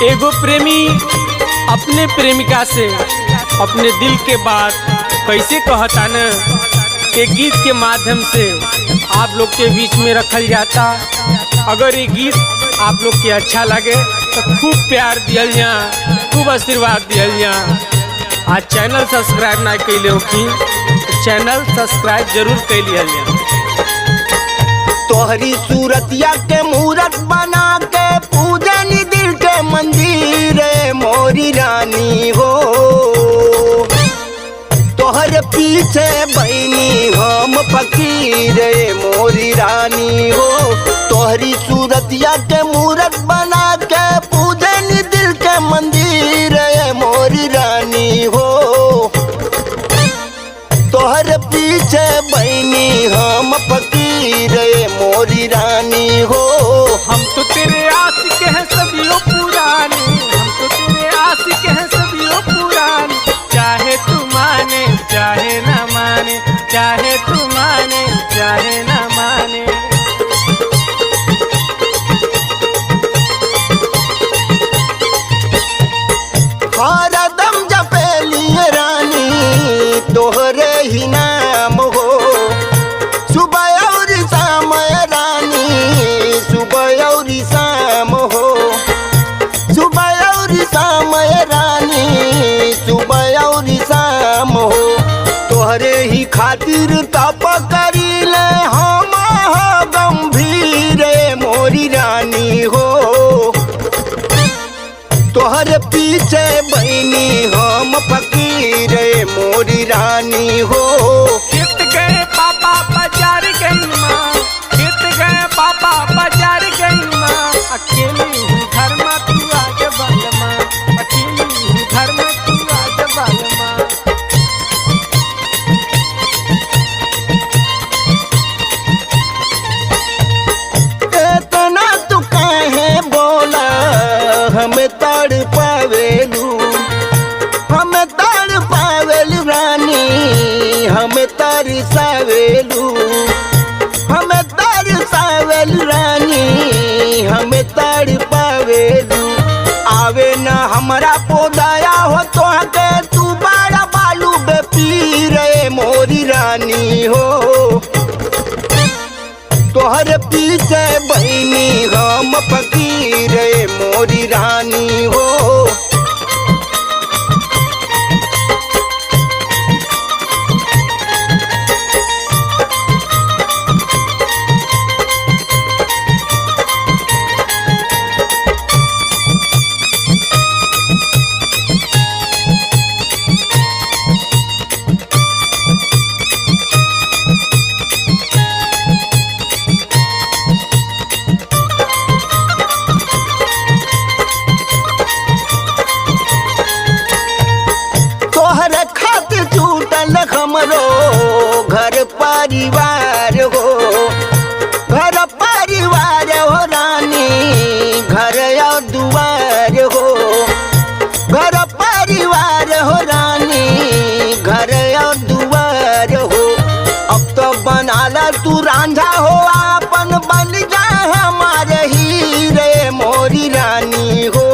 एगो प्रेमी अपने प्रेमिका से अपने दिल के बात कैसे कहता न, एक गीत के माध्यम से आप लोग के बीच में रखल जाता। अगर ये गीत आप लोग के अच्छा लगे तो खूब प्यार दियल जा, खूब आशीर्वाद दियल जा। आज चैनल सब्सक्राइब ना कैले हो कि चैनल सब्सक्राइब जरूर कर लिया जा। तोहरी सूरतिया के मूरत बना के पूजन दिल के मंदिर मोरी रानी हो। तोहर पीछे बहनी हम फकीर मोरी रानी हो। तोहरी सूरतिया के मूरत बना के पूजन दिल के मंदिर मोरी रानी हो। तोहर पीछे बहनी हम फकीर मोरी रानी हो। हम तो तेरे आशिक हैं सदियों पुराने, हम तो तेरे आशिक हैं सदियों पुराने। चाहे तू माने चाहे न माने, चाहे तू माने चाहे न माने। हरदम जपेली रानी तोहरे ही नाम हो। सुबह और शाम रानी, सुबह और शाम हो। सुबह और शाम रानी, सुबह और शाम हो। तोहरे ही खातिर तप करीले हम गंभीर मोरी रानी हो। तोहर पीछे बहनी हम फकीर मोरी रानी हो। खेत गए पापा बाजार गई माँ, खेत गए पापा बाजार गई माँ। अकेली हूँ घर में तू आगे बढ़ माँ, अकेली हूँ घर में तू आगे बढ़ माँ। इतना तू काहे बोला हमें तड़ पावेलू, हमें तड़ पावेलू रानी, हमें तरसावेलू, हमें तरसावेलू रानी, हमें तड़ पावेलू। आवे न हमरा पोदाया हो तो के तू बड़ा बालू बेपीर मोरी रानी हो। तोहर पीछे बहनी हम फकीर मोरी रानी हो। तोहर खातिर टूटल हमरो घर परिवार हो। घर परिवार हो रानी, घर और दुआर हो। घर परिवार हो रानी, घर और दुआर हो। अब तो बनाला तू रांझा हो, आपन बन जा हमारे हीरे मोरी रानी हो।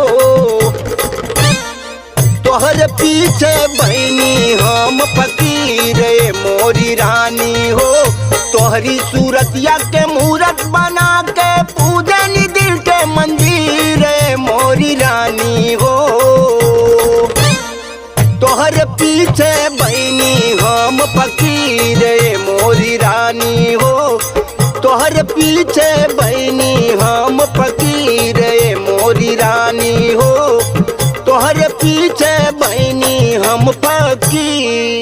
तोहर पीछे बहनी हम फकीर मोरी रानी हो। तोहरी सूरतिया के मूरत बना के पूजन दिल के मंदिर मोरी रानी हो। तोहर पीछे बहनी हम फकीर मोरी रानी हो। तोहर पीछे बहनी हम फकीर मोरी रानी हो। तोहर पीछे बहनी हम फकीर।